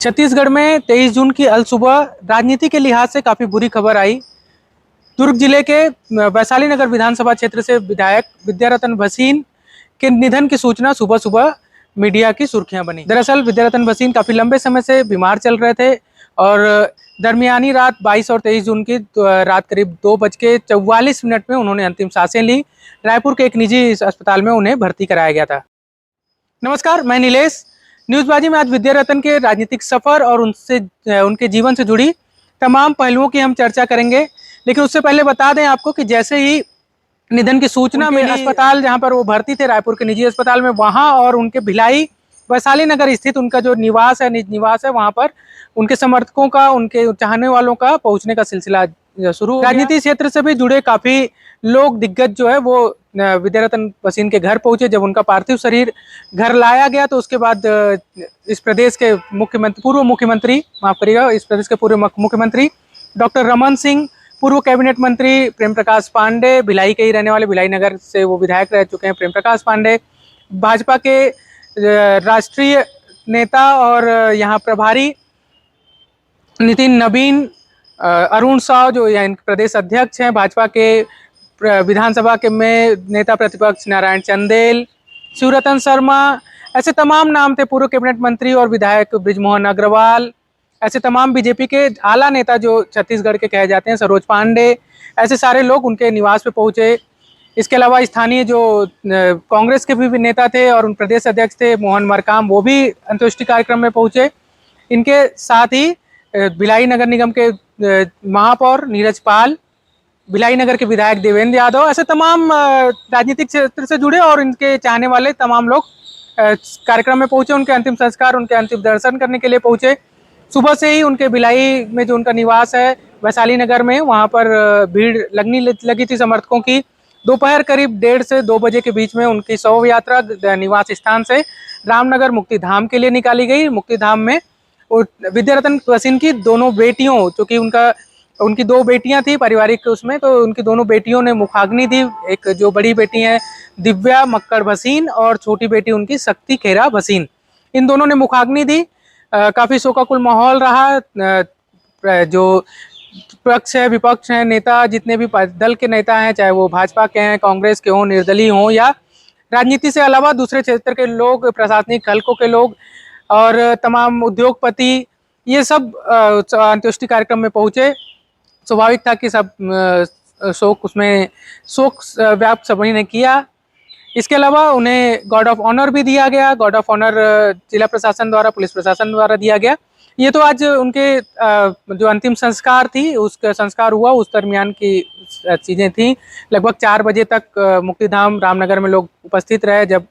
छत्तीसगढ़ में 23 जून की अलसुबह राजनीति के लिहाज से काफी बुरी खबर आई। दुर्ग जिले के वैशाली नगर विधानसभा क्षेत्र से विधायक विद्यारतन भसीन के निधन की सूचना सुबह सुबह मीडिया की सुर्खियां बनी। दरअसल विद्यारतन भसीन काफी लंबे समय से बीमार चल रहे थे और दरमियानी रात 22 और 23 जून की रात करीब 2:44 में उन्होंने अंतिम सांसें ली। रायपुर के एक निजी अस्पताल में उन्हें भर्ती कराया गया था। नमस्कार, मैं नीलेश। न्यूज़बाजी में आज विद्यारतन के राजनीतिक सफर और उनके जीवन से जुड़ी तमाम पहलुओं की हम चर्चा करेंगे। लेकिन उससे पहले बता दें आपको कि जैसे ही निधन की सूचना मिली, अस्पताल जहां पर वो भर्ती थे, रायपुर के निजी अस्पताल में, वहां और उनके भिलाई वैशाली नगर स्थित उनका जो निवास है, निज निवास है, वहां पर उनके समर्थकों का, उनके चाहने वालों का पहुंचने का सिलसिला शुरू हो गया। राजनीति क्षेत्र से भी जुड़े काफी लोग, दिग्गज जो है वो विद्यारतन भसीन के घर पहुंचे। जब उनका पार्थिव शरीर घर लाया गया तो उसके बाद इस प्रदेश के पूर्व मुख्यमंत्री, माफ करिएगा, इस प्रदेश के पूर्व मुख्यमंत्री डॉक्टर रमन सिंह, पूर्व कैबिनेट मंत्री प्रेम प्रकाश पांडे, भिलाई के ही रहने वाले, भिलाई नगर से वो विधायक रह चुके हैं, प्रेम प्रकाश पांडे, भाजपा के राष्ट्रीय नेता और यहाँ प्रभारी नितिन नवीन, अरुण साव जो यहाँ प्रदेश अध्यक्ष हैं भाजपा के, विधानसभा के में नेता प्रतिपक्ष नारायण चंदेल, शिवरतन शर्मा, ऐसे तमाम नाम थे, पूर्व कैबिनेट मंत्री और विधायक बृजमोहन अग्रवाल, ऐसे तमाम बीजेपी के आला नेता जो छत्तीसगढ़ के कहे जाते हैं, सरोज पांडे, ऐसे सारे लोग उनके निवास पे पहुंचे। इसके अलावा स्थानीय जो कांग्रेस के भी नेता थे और उन प्रदेश अध्यक्ष थे मोहन मरकाम, वो भी अंत्येष्टि कार्यक्रम में पहुंचे। इनके साथ ही भिलाई नगर निगम के महापौर नीरज पाल, भिलाई नगर के विधायक देवेंद्र यादव, ऐसे तमाम राजनीतिक क्षेत्र से जुड़े और इनके चाहने वाले तमाम लोग कार्यक्रम में पहुंचे। उनके अंतिम संस्कार, उनके अंतिम दर्शन करने के लिए पहुंचे। सुबह से ही उनके भिलाई में जो उनका निवास है वैशाली नगर में, वहां पर भीड़ लगी थी समर्थकों की। दोपहर करीब 1:30 से 2 बजे के बीच में उनकी शव यात्रा निवास स्थान से रामनगर मुक्तिधाम के लिए निकाली गई। मुक्तिधाम में विद्यारतन भसीन की दोनों बेटियों, चूंकि उनकी 2 बेटियां थी पारिवारिक उसमें, तो उनकी दोनों बेटियों ने मुखाग्नि दी। एक जो बड़ी बेटी है दिव्या मक्कड़ भसीन और छोटी बेटी उनकी शक्ति खेरा भसीन, इन दोनों ने मुखाग्नि दी। काफी शोकाकुल माहौल रहा। जो पक्ष है, विपक्ष है, नेता, जितने भी दल के नेता हैं, चाहे वो भाजपा के हैं, कांग्रेस के हों, निर्दलीय हों, या राजनीति से अलावा दूसरे क्षेत्र के लोग, प्रशासनिक हलकों के लोग और तमाम उद्योगपति, ये सब अंत्येष्टि कार्यक्रम में पहुंचे। स्वाभाविक था कि सब शोक व्याप्त सभी ने किया। इसके अलावा उन्हें गार्ड ऑफ ऑनर भी दिया गया। गार्ड ऑफ ऑनर जिला प्रशासन द्वारा, पुलिस प्रशासन द्वारा दिया गया। ये तो आज उनके जो अंतिम संस्कार थी, उसका संस्कार हुआ, उस दरमियान की चीज़ें थी। लगभग 4 बजे तक मुक्तिधाम रामनगर में लोग उपस्थित रहे। जब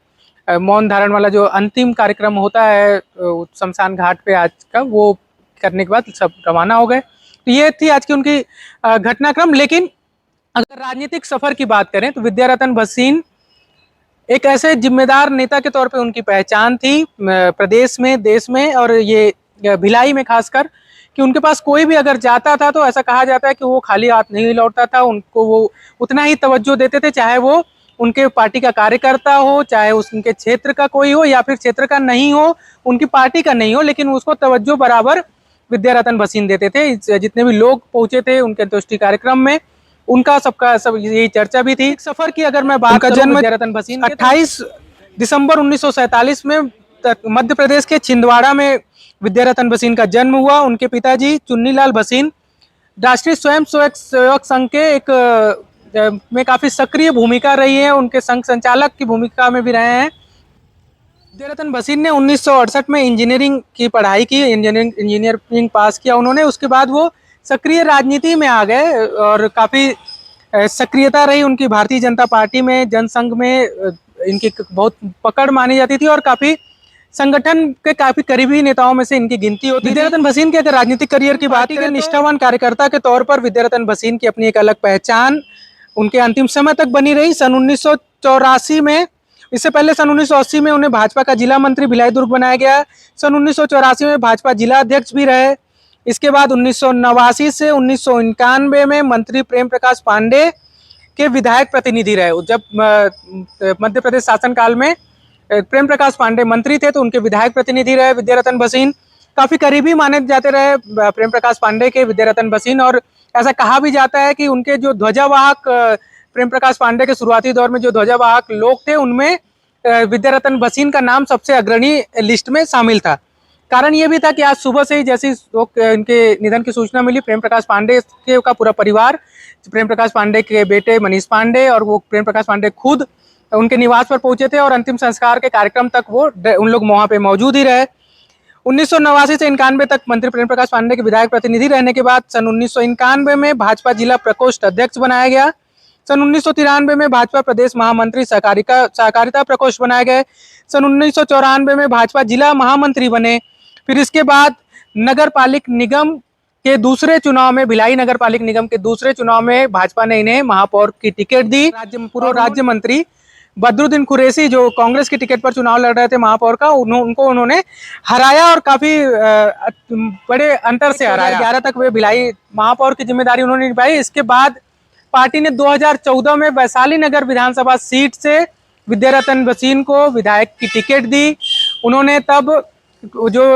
मौन धारण वाला जो अंतिम कार्यक्रम होता है शमशान घाट पे आज का, वो करने के बाद सब रवाना हो गए। तो ये थी आज की उनकी घटनाक्रम। लेकिन अगर राजनीतिक सफर की बात करें तो विद्यारतन भसीन एक ऐसे जिम्मेदार नेता के तौर पे उनकी पहचान थी प्रदेश में, देश में, और ये भिलाई में खासकर, कि उनके पास कोई भी अगर जाता था तो ऐसा कहा जाता है कि वो खाली हाथ नहीं लौटता था। उनको वो उतना ही तवज्जो देते थे, चाहे वो उनके पार्टी का कार्यकर्ता हो, चाहे उनके क्षेत्र का कोई हो, या फिर क्षेत्र का नहीं हो, उनकी पार्टी का नहीं हो, लेकिन उसको तवज्जो बराबर विद्यारतन भसीन देते थे। जितने भी लोग पहुंचे थे उनके अंत्येष्टि कार्यक्रम में, उनका सबका सब यही चर्चा भी थी। सफर की अगर मैं बात करूं, जन्म विद्यारतन भसीन 28 दिसंबर 1947 में मध्य प्रदेश के छिंदवाड़ा में विद्यारतन भसीन का जन्म हुआ। उनके पिताजी चुन्नीलाल भसीन राष्ट्रीय स्वयं सेवक संघ के एक में काफी सक्रिय भूमिका रही है, उनके संघ संचालक की भूमिका में भी रहे हैं। विद्यारतन भसीन ने 1968 में इंजीनियरिंग की पढ़ाई की, इंजीनियरिंग पास किया उन्होंने। उसके बाद वो सक्रिय राजनीति में आ गए और काफ़ी सक्रियता रही उनकी भारतीय जनता पार्टी में, जनसंघ में इनकी बहुत पकड़ मानी जाती थी और काफ़ी संगठन के काफ़ी करीबी नेताओं में से इनकी गिनती होती थी। विद्यारतन भसीन के अगर राजनीतिक करियर की बात करें, निष्ठावान कार्यकर्ता के तौर पर विद्यारतन भसीन की अपनी एक अलग पहचान उनके अंतिम समय तक बनी रही। सन 1984 में, इससे पहले सन 1980 में उन्हें भाजपा का जिला मंत्री भिलाई दुर्ग बनाया गया। सन 1984 में भाजपा जिला अध्यक्ष भी रहे। इसके बाद 1989 से 1991 में मंत्री प्रेम प्रकाश पांडे के विधायक प्रतिनिधि रहे। जब मध्य प्रदेश शासनकाल में प्रेम प्रकाश पांडे मंत्री थे तो उनके विधायक प्रतिनिधि रहे विद्यारतन भसीन। काफी करीबी माने जाते रहे प्रेम प्रकाश पांडे के विद्यारतन भसीन, और ऐसा कहा भी जाता है कि उनके जो ध्वजावाहक प्रेम प्रकाश पांडे के शुरुआती दौर में जो ध्वजावाहक लोग थे उनमें विद्यारतन भसीन का नाम सबसे अग्रणी लिस्ट में शामिल था। कारण ये भी था कि आज सुबह से ही जैसे इनके निधन की सूचना मिली, प्रेम प्रकाश पांडे के का पूरा परिवार, प्रेम प्रकाश पांडे के बेटे मनीष पांडे और वो प्रेम प्रकाश पांडे खुद उनके निवास पर पहुंचे थे और अंतिम संस्कार के कार्यक्रम तक वो उन लोग वहां पे मौजूद ही रहे। 1989 से 91 तक मंत्री प्रेम प्रकाश पांडे के विधायक प्रतिनिधि रहने के बाद सन 1991 में भाजपा जिला प्रकोष्ठ अध्यक्ष बनाया गया। सन 1993 में भाजपा प्रदेश महामंत्री सहकारिता प्रकोष्ठ बनाए गए। सन 1994 में भाजपा जिला महामंत्री बने। फिर इसके बाद नगर पालिक निगम के दूसरे चुनाव में, भिलाई नगर पालिक निगम के दूसरे चुनाव में भाजपा ने इन्हें महापौर की टिकट दी। पूर्व राज्य मंत्री बदरुद्दीन कुरैशी जो कांग्रेस की टिकट पर चुनाव लड़ रहे थे महापौर का, उनको उन्होंने हराया और काफी बड़े अंतर से हराया। 2011 तक वे भिलाई महापौर की जिम्मेदारी उन्होंने निभाई। इसके बाद पार्टी ने 2014 में वैशाली नगर विधानसभा सीट से विद्यारतन भसीन को विधायक की टिकट दी। उन्होंने तब जो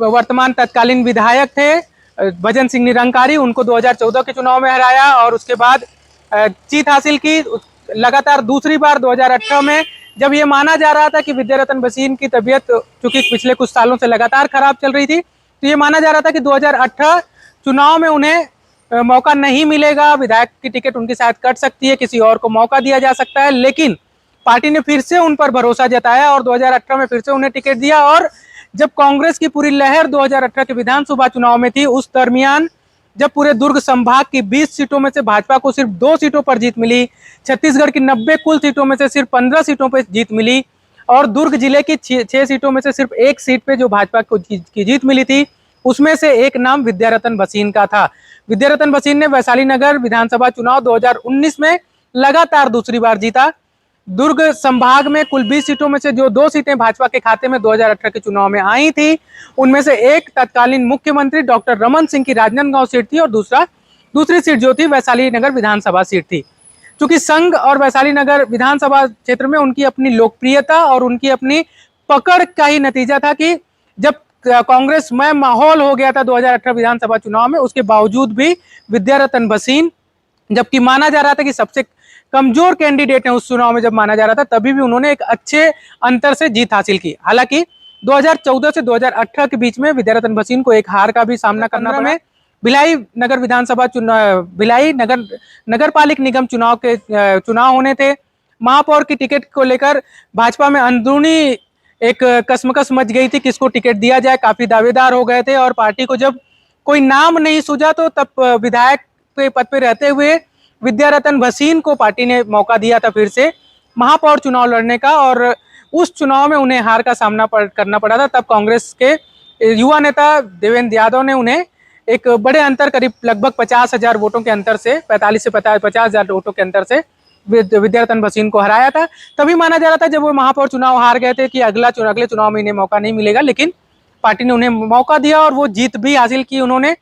वर्तमान तत्कालीन विधायक थे भजन सिंह निरंकारी, उनको 2014 के चुनाव में हराया और उसके बाद जीत हासिल की। लगातार दूसरी बार 2018 में, जब ये माना जा रहा था कि विद्यारतन भसीन की तबीयत चूंकि पिछले कुछ सालों से लगातार खराब चल रही थी, तो ये माना जा रहा था कि 2018 चुनाव में उन्हें मौका नहीं मिलेगा, विधायक की टिकट उनकी शायद कट सकती है, किसी और को मौका दिया जा सकता है। लेकिन पार्टी ने फिर से उन पर भरोसा जताया और 2018 में फिर से उन्हें टिकट दिया। और जब कांग्रेस की पूरी लहर 2018 के विधानसभा चुनाव में थी, उस दरमियान जब पूरे दुर्ग संभाग की 20 सीटों में से भाजपा को सिर्फ 2 सीटों पर जीत मिली, छत्तीसगढ़ की 90 कुल सीटों में से सिर्फ 15 सीटों पर जीत मिली और दुर्ग जिले की 6 सीटों में से सिर्फ 1 सीट पे जो भाजपा को की जीत मिली थी, उसमें से एक नाम विद्यारतन भसीन का था। विद्यारतन भसीन ने वैशाली नगर विधानसभा चुनाव 2019 में लगातार दूसरी बार जीता। दुर्ग संभाग में कुल 20 सीटों में से जो 2 सीटें भाजपा के खाते में 2018 के चुनाव में आई थी, उनमें से एक तत्कालीन मुख्यमंत्री डॉक्टर रमन सिंह की राजनांदगांव सीट थी और दूसरी सीट जो थी वैशाली नगर विधानसभा सीट थी। चूंकि संघ और वैशाली नगर विधानसभा क्षेत्र में उनकी अपनी लोकप्रियता और उनकी अपनी पकड़ का ही नतीजा था कि जब कांग्रेस में माहौल हो गया था 2018 विधानसभा चुनाव में, उसके बावजूद भी विद्यारतन भसीन, जबकि माना जा रहा था कि सबसे कमजोर कैंडिडेट है उस चुनाव में, जब माना जा रहा था, तभी भी उन्होंने एक अच्छे अंतर से जीत हासिल की। हालांकि 2014 से 2018 के बीच में विद्यारतन भसीन को एक हार का भी सामना करना पड़ा। भिलाई नगर विधानसभा चुनाव, भिलाई नगर पालिक निगम चुनाव होने थे। महापौर की टिकट को लेकर भाजपा में अंदरूनी एक कसमकस मच गई थी, किसको टिकट दिया जाए। काफी दावेदार हो गए थे और पार्टी को जब कोई नाम नहीं सूझा तो तब विधायक के पद पे रहते हुए विद्यारतन भसीन को पार्टी ने मौका दिया था फिर से महापौर चुनाव लड़ने का, और उस चुनाव में उन्हें हार का सामना करना पड़ा था। तब कांग्रेस के युवा नेता देवेंद्र यादव ने उन्हें एक बड़े अंतर, करीब लगभग 50,000 वोटों के अंतर से, 45 से 50,000 वोटों के अंतर से विद्यारतन भसीन को हराया था। तभी माना जा रहा था जब वो महापौर चुनाव हार गए थे कि अगले चुनाव में इन्हें मौका नहीं मिलेगा, लेकिन पार्टी ने उन्हें मौका दिया और वो जीत भी हासिल की उन्होंने।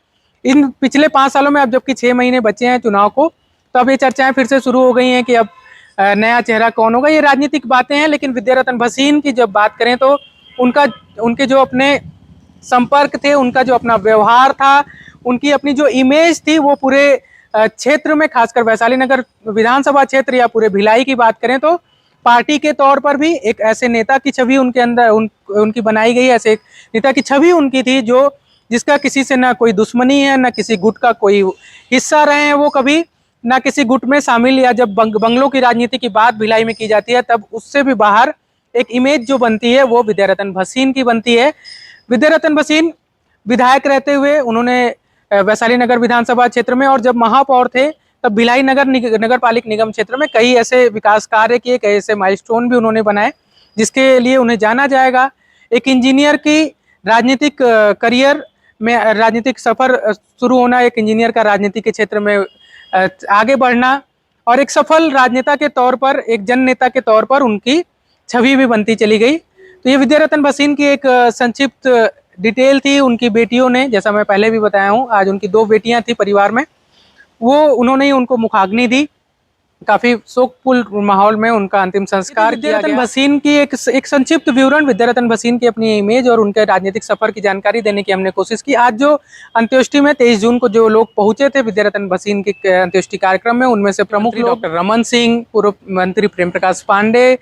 इन पिछले 5 सालों में अब जबकि 6 महीने बचे हैं चुनाव को, तो अब ये चर्चाएं फिर से शुरू हो गई हैं कि अब नया चेहरा कौन होगा। ये राजनीतिक बातें हैं, लेकिन विद्यारतन भसीन की जब बात करें तो उनके जो अपने संपर्क थे, उनका जो अपना व्यवहार था, उनकी अपनी जो इमेज थी, वो पूरे क्षेत्र में, खासकर वैशाली नगर विधानसभा क्षेत्र या पूरे भिलाई की बात करें तो पार्टी के तौर पर भी एक ऐसे नेता की छवि उनके अंदर उनकी बनाई गई, ऐसे एक नेता की छवि उनकी थी जो जिसका किसी से ना कोई दुश्मनी है, ना किसी गुट का कोई हिस्सा रहे हैं वो कभी, ना किसी गुट में शामिल। या जब बंगलों की राजनीति की बात भिलाई में की जाती है, तब उससे भी बाहर एक इमेज जो बनती है वो विद्यारतन भसीन की बनती है। विद्यारतन भसीन विधायक रहते हुए उन्होंने वैशाली नगर विधानसभा क्षेत्र में, और जब महापौर थे तब भिलाई नगर पालिक निगम क्षेत्र में कई ऐसे विकास कार्य किए, कई ऐसे माइलस्टोन भी उन्होंने बनाए जिसके लिए उन्हें जाना जाएगा। एक इंजीनियर की राजनीतिक करियर में, राजनीतिक सफर शुरू होना, एक इंजीनियर का राजनीति के क्षेत्र में आगे बढ़ना, और एक सफल राजनेता के तौर पर, एक जन नेता के तौर पर उनकी छवि भी बनती चली गई। तो ये विद्यारतन भसीन की एक संक्षिप्त डिटेल थी। उनकी बेटियों ने, जैसा मैं पहले भी बताया हूँ, आज उनकी 2 बेटियां थी परिवार में, वो उन्होंने ही उनको मुखाग्नि दी। काफी शोकफुल माहौल में उनका अंतिम संस्कार किया गया। विद्यारतन भसीन की एक संक्षिप्त विवरण, विद्यारतन भसीन की अपनी इमेज और उनके राजनीतिक सफर की जानकारी देने की हमने कोशिश की। आज जो अंत्येष्टि में 23 जून को जो लोग पहुंचे थे विद्यारतन भसीन के अंत्येष्टि कार्यक्रम में, उनमें से प्रमुख डॉक्टर रमन सिंह, पूर्व मंत्री प्रेम प्रकाश पांडे,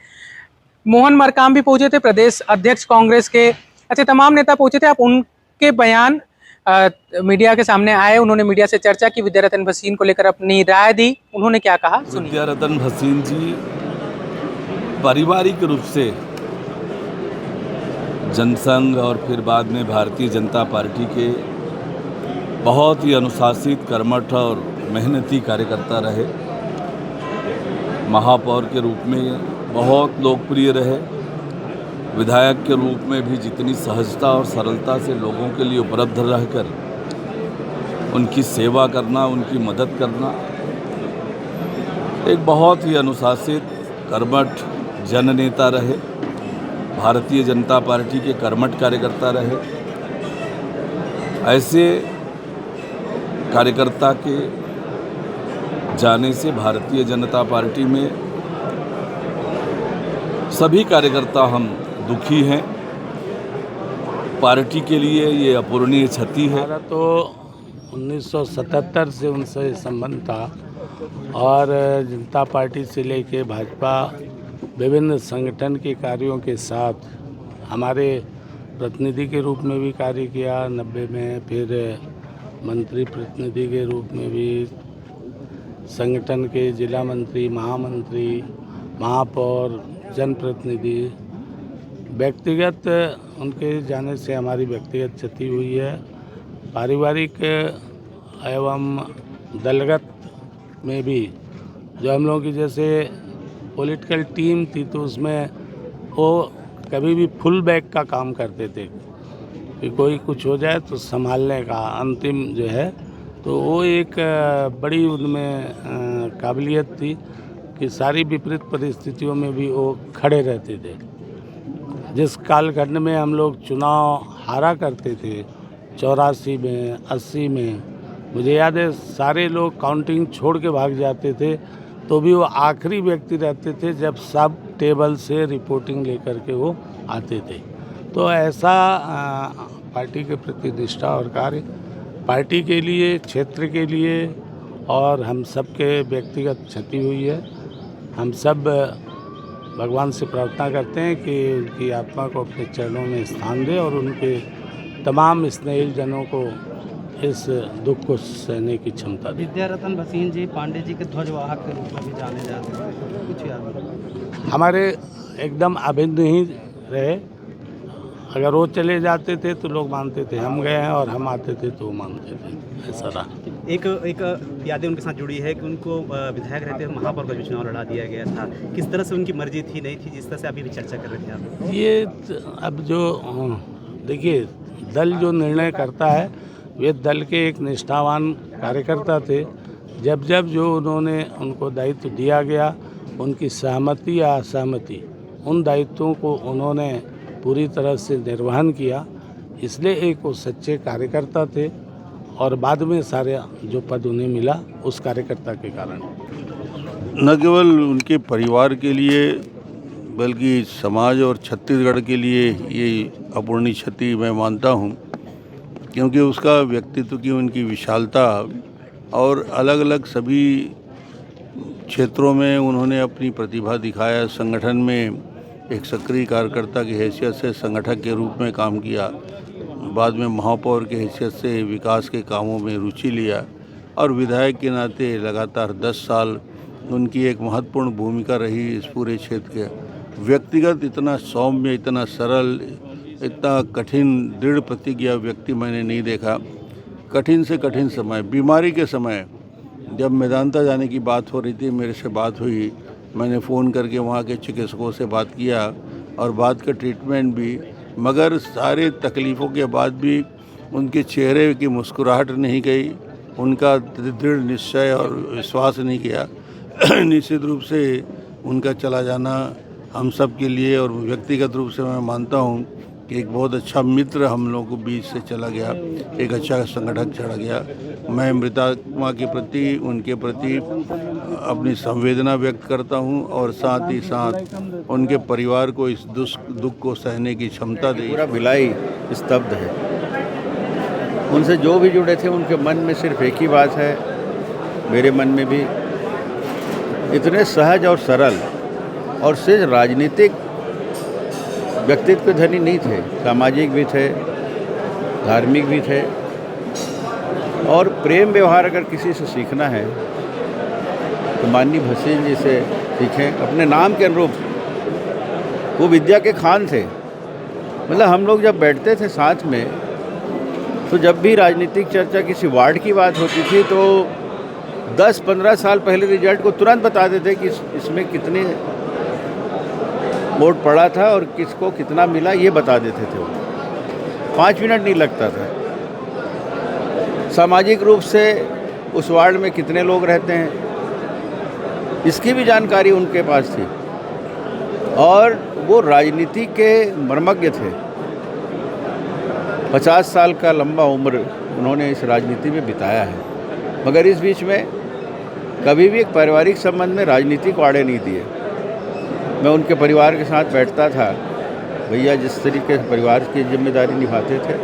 मोहन मरकाम भी पहुंचे थे, प्रदेश अध्यक्ष कांग्रेस के। अच्छा, तमाम नेता पहुंचे थे। आप उनके बयान मीडिया के सामने आए, उन्होंने मीडिया से चर्चा की, विद्यारतन भसीन को लेकर अपनी राय दी। उन्होंने क्या कहा, सुनिए। विद्यारतन भसीन जी पारिवारिक रूप से जनसंघ और फिर बाद में भारतीय जनता पार्टी के बहुत ही अनुशासित, कर्मठ और मेहनती कार्यकर्ता रहे। महापौर के रूप में बहुत लोकप्रिय रहे। विधायक के रूप में भी जितनी सहजता और सरलता से लोगों के लिए उपलब्ध रहकर उनकी सेवा करना, उनकी मदद करना, एक बहुत ही अनुशासित, कर्मठ जननेता रहे। भारतीय जनता पार्टी के कर्मठ कार्यकर्ता रहे। ऐसे कार्यकर्ता के जाने से भारतीय जनता पार्टी में सभी कार्यकर्ता हम दुखी हैं। पार्टी के लिए ये अपूरणीय क्षति है। हमारा तो 1977 से उनसे संबंध था और जनता पार्टी से लेके भाजपा विभिन्न संगठन के कार्यों के साथ हमारे प्रतिनिधि के रूप में भी कार्य किया 90 में, फिर मंत्री प्रतिनिधि के रूप में भी, संगठन के जिला मंत्री, महामंत्री, महापौर, जनप्रतिनिधि। व्यक्तिगत उनके जाने से हमारी व्यक्तिगत क्षति हुई है। पारिवारिक एवं दलगत में भी जो हम लोगों की जैसे पॉलिटिकल टीम थी तो उसमें वो कभी भी फुल बैक का काम करते थे कि कोई कुछ हो जाए तो संभालने का अंतिम जो है, तो वो एक बड़ी उनमें काबिलियत थी कि सारी विपरीत परिस्थितियों में भी वो खड़े रहते थे। जिस कालखंड में हम लोग चुनाव हारा करते थे 84 में, 80 में, मुझे याद है सारे लोग काउंटिंग छोड़ के भाग जाते थे तो भी वो आखिरी व्यक्ति रहते थे जब सब टेबल से रिपोर्टिंग लेकर के वो आते थे। तो ऐसा पार्टी के प्रति निष्ठा और कार्य पार्टी के लिए, क्षेत्र के लिए और हम सब के व्यक्तिगत क्षति हुई है। हम सब भगवान से प्रार्थना करते हैं कि उनकी आत्मा को अपने चरणों में स्थान दे और उनके तमाम स्नेही जनों को इस दुख को सहने की क्षमता दे। विद्यारतन भसीन जी पांडे जी के ध्वजवाहक के रूप में भी जाने जाते हैं, कुछ याद? हमारे एकदम अभिन्न ही रहे। अगर वो चले जाते थे तो लोग मानते थे हम गए हैं और हम आते थे तो वो मानते थे, ऐसा रहा। एक यादें उनके साथ जुड़ी है कि उनको विधायक रहते हुए महापौर का भी चुनाव लड़ा दिया गया था। किस तरह से उनकी मर्जी थी, नहीं थी, जिस तरह से अभी भी चर्चा कर रहे थे आप? ये अब जो देखिए, दल जो निर्णय करता है वे दल के एक निष्ठावान कार्यकर्ता थे। जब जब जो उन्होंने उनको दायित्व दिया गया, उनकी सहमति या असहमति, उन दायित्वों को उन्होंने पूरी तरह से निर्वहन किया। इसलिए एक वो सच्चे कार्यकर्ता थे और बाद में सारे जो पद उन्हें मिला उस कार्यकर्ता के कारण। न केवल उनके परिवार के लिए बल्कि समाज और छत्तीसगढ़ के लिए ये अपूर्णीय क्षति मैं मानता हूँ, क्योंकि उसका व्यक्तित्व की उनकी विशालता और अलग अलग सभी क्षेत्रों में उन्होंने अपनी प्रतिभा दिखाया। संगठन में एक सक्रिय कार्यकर्ता की हैसियत से संगठक के रूप में काम किया, बाद में महापौर की हैसियत से विकास के कामों में रुचि लिया और विधायक के नाते लगातार 10 साल उनकी एक महत्वपूर्ण भूमिका रही इस पूरे क्षेत्र के। व्यक्तिगत इतना सौम्य, इतना सरल, इतना कठिन दृढ़ प्रतिज्ञा व्यक्ति मैंने नहीं देखा। कठिन से कठिन समय, बीमारी के समय जब मेदांता जाने की बात हो रही थी, मेरे से बात हुई, मैंने फ़ोन करके वहाँ के चिकित्सकों से बात किया और बाद का ट्रीटमेंट भी, मगर सारे तकलीफ़ों के बाद भी उनके चेहरे की मुस्कुराहट नहीं गई, उनका दृढ़ निश्चय और विश्वास नहीं गया। निश्चित रूप से उनका चला जाना हम सब के लिए और व्यक्तिगत रूप से मैं मानता हूँ कि एक बहुत अच्छा मित्र हम लोगों को बीच से चला गया, एक अच्छा संगठक चला गया। मैं मृतात्मा के प्रति, उनके प्रति अपनी संवेदना व्यक्त करता हूं और साथ ही साथ उनके परिवार को इस दुख को सहने की क्षमता दे। पूरा भिलाई स्तब्ध है। उनसे जो भी जुड़े थे उनके मन में सिर्फ एक ही बात है, मेरे मन में भी, इतने सहज और सरल और सिर्फ राजनीतिक व्यक्तित्व के धनी नहीं थे, सामाजिक भी थे, धार्मिक भी थे। और प्रेम व्यवहार अगर किसी से सीखना है तो माननीय भसीन जी से सीखें। अपने नाम के अनुरूप वो विद्या के खान थे। मतलब हम लोग जब बैठते थे साथ में तो जब भी राजनीतिक चर्चा किसी वार्ड की बात होती थी तो 10-15 साल पहले रिजल्ट को तुरंत बता देते कि इसमें कितने वोट पड़ा था और किसको कितना मिला, ये बता देते थे वो। 5 मिनट नहीं लगता था। सामाजिक रूप से उस वार्ड में कितने लोग रहते हैं इसकी भी जानकारी उनके पास थी। और वो राजनीति के मर्मज्ञ थे। 50 साल का लंबा उम्र उन्होंने इस राजनीति में बिताया है, मगर इस बीच में कभी भी एक पारिवारिक संबंध में राजनीति को आड़े नहीं दिए। मैं उनके परिवार के साथ बैठता था, भैया जिस तरीके से परिवार की जिम्मेदारी निभाते थे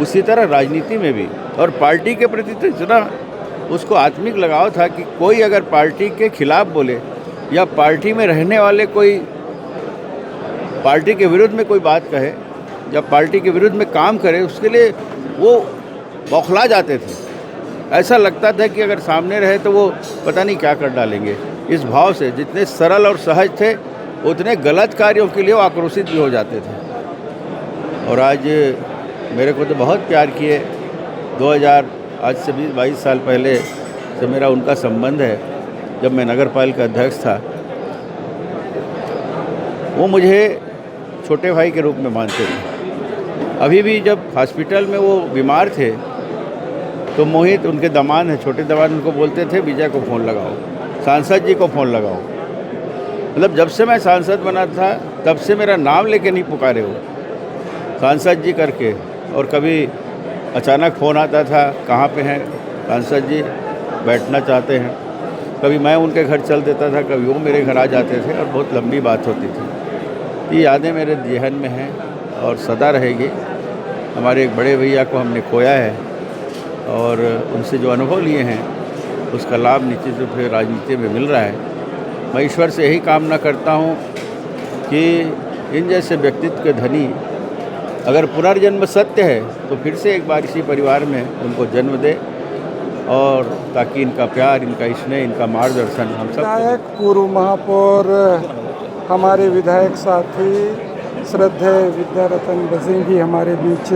उसी तरह राजनीति में भी। और पार्टी के प्रति तो इतना उसको आत्मिक लगाव था कि कोई अगर पार्टी के खिलाफ बोले या पार्टी में रहने वाले कोई पार्टी के विरुद्ध में कोई बात कहे या पार्टी के विरुद्ध में काम करे, उसके लिए वो बौखला जाते थे। ऐसा लगता था कि अगर सामने रहे तो वो पता नहीं क्या कर डालेंगे। इस भाव से जितने सरल और सहज थे उतने गलत कार्यों के लिए वो आक्रोशित भी हो जाते थे। और आज मेरे को तो बहुत प्यार किए। 2000 आज से 20-22 साल पहले से मेरा उनका संबंध है। जब मैं नगर पालिका अध्यक्ष था वो मुझे छोटे भाई के रूप में मानते थे। अभी भी जब हॉस्पिटल में वो बीमार थे तो मोहित उनके दामाद हैं, छोटे दामाद, उनको बोलते थे विजय को फ़ोन लगाओ, सांसद जी को फ़ोन लगाओ। मतलब जब से मैं सांसद बना था तब से मेरा नाम लेके नहीं पुकारे वो, सांसद जी करके। और कभी अचानक फ़ोन आता था, कहाँ पे हैं सांसद जी, बैठना चाहते हैं। कभी मैं उनके घर चल देता था, कभी वो मेरे घर आ जाते थे और बहुत लंबी बात होती थी। ये यादें मेरे जेहन में हैं और सदा रहेगी। हमारे एक बड़े भैया को हमने खोया है और उनसे जो अनुभव लिए हैं उसका लाभ निश्चित रूप से राजनीति में मिल रहा है। मैं ईश्वर से यही कामना करता हूँ कि इन जैसे व्यक्तित्व के धनी अगर पुनर्जन्म सत्य है तो फिर से एक बार इसी परिवार में उनको जन्म दे, और ताकि इनका प्यार, इनका स्नेह, इनका मार्गदर्शन हम सब। विधायक, पूर्व महापौर, हमारे विधायक साथी श्रद्धेय विद्यारतन भसीन जी हमारे बीच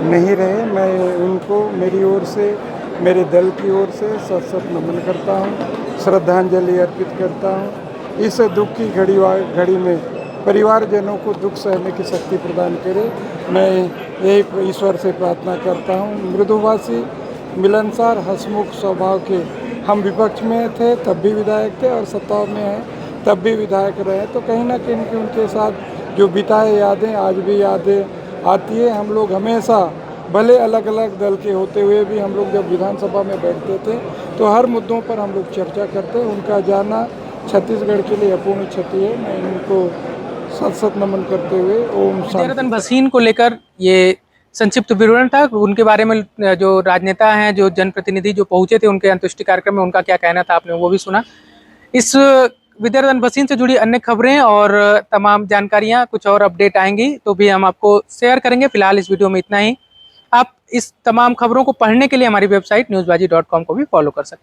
नहीं रहे। मैं उनको मेरी ओर से, मेरे दल की ओर से सत नमन करता हूँ, श्रद्धांजलि अर्पित करता हूँ। इस दुख की घड़ी में परिवारजनों को दुख सहने की शक्ति प्रदान करे, मैं यही ईश्वर से प्रार्थना करता हूँ। मृदुभाषी, मिलनसार, हंसमुख स्वभाव के हम विपक्ष में थे तब भी विधायक थे और सत्ता में हैं तब भी विधायक रहे। तो कहीं ना कहीं उनके साथ जो बिताए यादें आज भी यादें आती है। हम लोग हमेशा भले अलग अलग दल के होते हुए भी हम लोग जब विधानसभा में बैठते थे तो हर मुद्दों पर हम लोग चर्चा करते। उनका जाना छत्तीसगढ़ के लिए अपूर्ण क्षति है। मैं उनको सत नमन करते हुए ओम शांति। विद्यारतन भसीन को लेकर ये संक्षिप्त विवरण था। उनके बारे में जो राजनेता हैं, जो जनप्रतिनिधि जो पहुंचे थे उनके अंत्येष्टि कार्यक्रम में, उनका क्या कहना था आपने वो भी सुना। इस विद्यारतन भसीन से जुड़ी अन्य खबरें और तमाम जानकारियां, कुछ और अपडेट आएंगी तो भी हम आपको शेयर करेंगे। फिलहाल इस वीडियो में इतना ही। आप इस तमाम खबरों को पढ़ने के लिए हमारी वेबसाइट newsbaji.com को भी फॉलो कर सकते हैं।